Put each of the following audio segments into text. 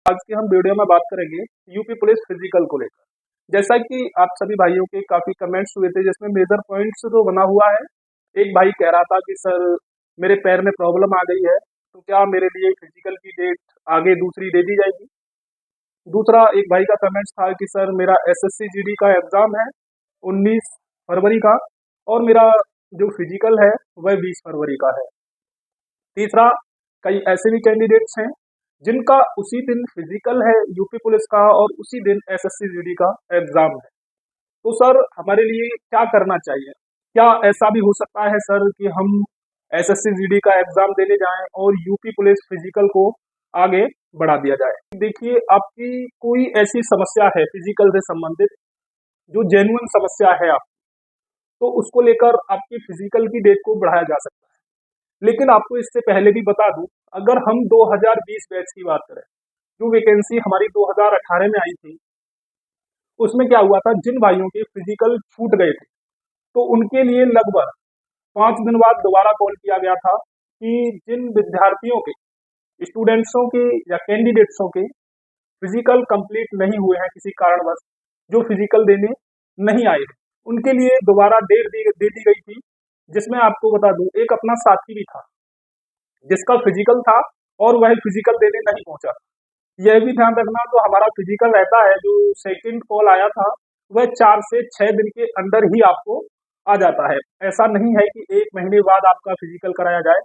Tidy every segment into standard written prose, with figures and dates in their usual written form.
आज की हम वीडियो में बात करेंगे यूपी पुलिस फिजिकल को लेकर। जैसा कि आप सभी भाइयों के काफी कमेंट्स हुए थे जिसमें मेजर पॉइंट्स तो बना हुआ है। एक भाई कह रहा था कि सर मेरे पैर में प्रॉब्लम आ गई है, तो क्या मेरे लिए फिजिकल की डेट आगे दूसरी दे दी जाएगी। दूसरा एक भाई का कमेंट्स था कि सर मेरा एसएससी जीडी का एग्जाम है 19 फरवरी का और मेरा जो फिजिकल है वह 20 फरवरी का है। तीसरा, कई ऐसे भी कैंडिडेट्स हैं जिनका उसी दिन फिजिकल है यूपी पुलिस का और उसी दिन एसएससी जीडी का एग्जाम है। तो सर हमारे लिए क्या करना चाहिए? क्या ऐसा भी हो सकता है सर कि हम एसएससी जीडी का एग्जाम देने जाएं और यूपी पुलिस फिजिकल को आगे बढ़ा दिया जाए? देखिए, आपकी कोई ऐसी समस्या है फिजिकल से संबंधित जो जेन्युइन समस्या है आप, तो उसको लेकर आपकी फिजिकल की डेट को बढ़ाया जा सकता है। लेकिन आपको इससे पहले भी बता दूं, अगर हम 2020 बैच की बात करें, जो वैकेंसी हमारी 2018 में आई थी, उसमें क्या हुआ था, जिन भाइयों के फिजिकल छूट गए थे तो उनके लिए लगभग 5 दिन बाद दोबारा कॉल किया गया था कि जिन विद्यार्थियों के, स्टूडेंट्सों के या कैंडिडेट्सों के फिजिकल कंप्लीट नहीं हुए हैं किसी कारणवश, जो फिजिकल देने नहीं आए थे, उनके लिए दोबारा डेट दे दी गई थी। जिसमें आपको बता दूं, एक अपना साथी भी था जिसका फिजिकल था और वह फिजिकल देने नहीं पहुंचा। यह भी ध्यान रखना, जो हमारा फिजिकल रहता है, जो सेकंड कॉल आया था, वह 4 से 6 दिन के अंदर ही आपको आ जाता है। ऐसा नहीं है कि 1 महीने बाद आपका फिजिकल कराया जाए,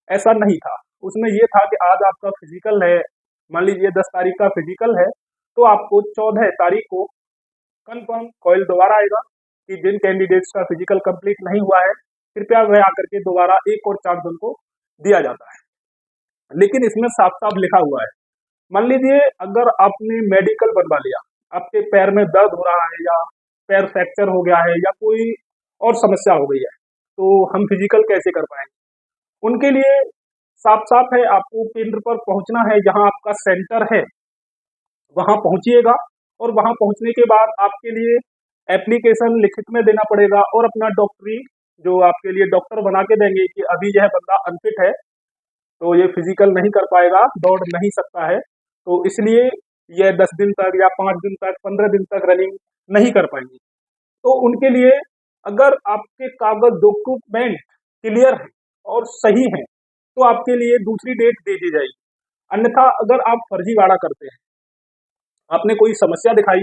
ऐसा नहीं था। उसमें यह था कि आज आपका फिजिकल है, मान लीजिए 10 तारीख का फिजिकल है, तो आपको 14 तारीख को कंफर्म कॉल दोबारा आएगा कि जिन कैंडिडेट्स का फिजिकल कंप्लीट नहीं हुआ है, कृपया वह आकर के दोबारा एक और चांस उनको दिया जाता है। लेकिन इसमें साफ साफ लिखा हुआ है, मान लीजिए अगर आपने मेडिकल बनवा लिया, आपके पैर में दर्द हो रहा है या पैर फ्रैक्चर हो गया है या कोई और समस्या हो गई है, तो हम फिजिकल कैसे कर पाएंगे? उनके लिए साफ साफ है, आपको केंद्र पर पहुंचना है, जहां आपका सेंटर है वहां पहुंचिएगा और वहां पहुंचने के बाद आपके लिए एप्लीकेशन लिखित में देना पड़ेगा और अपना डॉक्टरी, जो आपके लिए डॉक्टर बना के देंगे कि अभी यह बंदा अनफिट है तो ये फिजिकल नहीं कर पाएगा, दौड़ नहीं सकता है, तो इसलिए यह 10 दिन तक या 5 दिन तक 15 दिन तक रनिंग नहीं कर पाएंगे। तो उनके लिए अगर आपके कागज डॉक्यूमेंट क्लियर है और सही है तो आपके लिए दूसरी डेट दे दी जाएगी। अन्यथा अगर आप फर्जीवाड़ा करते हैं, आपने कोई समस्या दिखाई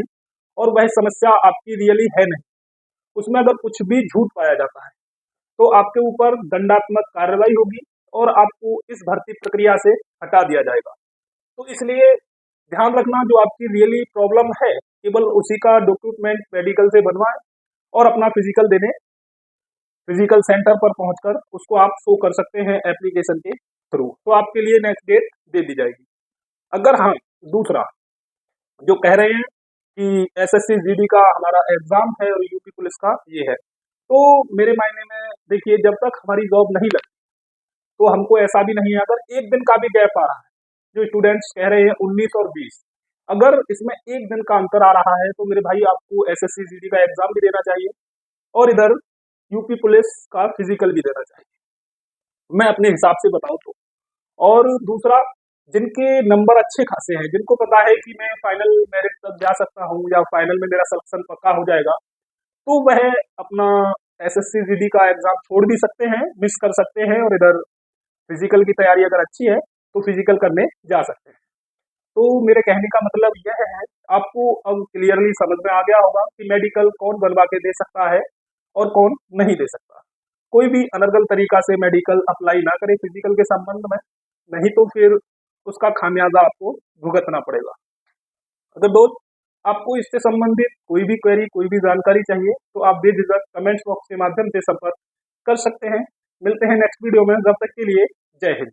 और वह समस्या आपकी रियली है नहीं, उसमें अगर कुछ भी झूठ पाया जाता है तो आपके ऊपर दंडात्मक कार्रवाई होगी और आपको इस भर्ती प्रक्रिया से हटा दिया जाएगा। तो इसलिए ध्यान रखना, जो आपकी रियली प्रॉब्लम है केवल उसी का डॉक्यूमेंट मेडिकल से बनवाएं और अपना फिजिकल देने फिजिकल सेंटर पर पहुंचकर उसको आप शो कर सकते हैं एप्लीकेशन के थ्रू, तो आपके लिए नेक्स्ट डेट दे दी जाएगी। अगर हाँ, दूसरा जो कह रहे हैं कि एसएससी जीडी का हमारा एग्जाम है और यूपी पुलिस का ये है, तो मेरे मायने में देखिए, जब तक हमारी जॉब नहीं लगती तो हमको ऐसा भी नहीं है, अगर एक दिन का भी गैप आ रहा है, जो स्टूडेंट्स कह रहे हैं 19 और 20, अगर इसमें एक दिन का अंतर आ रहा है तो मेरे भाई आपको एसएससी जीडी का एग्जाम भी देना चाहिए और इधर यूपी पुलिस का फिजिकल भी देना चाहिए, मैं अपने हिसाब से बताऊं तो। और दूसरा, जिनके नंबर अच्छे खासे हैं, जिनको पता है कि मैं फाइनल मेरिट तक जा सकता हूं या फाइनल में मेरा सिलेक्शन पक्का हो जाएगा, तो वह अपना एसएससी जीडी का एग्जाम छोड़ भी सकते हैं, मिस कर सकते हैं और इधर फिजिकल की तैयारी अगर अच्छी है तो फिजिकल करने जा सकते हैं। तो मेरे कहने का मतलब यह है, आपको अब क्लियरली समझ में आ गया होगा कि मेडिकल कौन बनवा के दे सकता है और कौन नहीं दे सकता। कोई भी अनर्गल तरीका से मेडिकल अप्लाई ना करे फिजिकल के संबंध में, नहीं तो फिर उसका खामियाजा आपको भुगतना पड़ेगा। अगर दोस्त आपको इससे संबंधित कोई भी क्वेरी, कोई भी जानकारी चाहिए तो आप बेझिझक कमेंट्स बॉक्स के माध्यम से संपर्क कर सकते हैं। मिलते हैं नेक्स्ट वीडियो में, जब तक के लिए जय हिंद।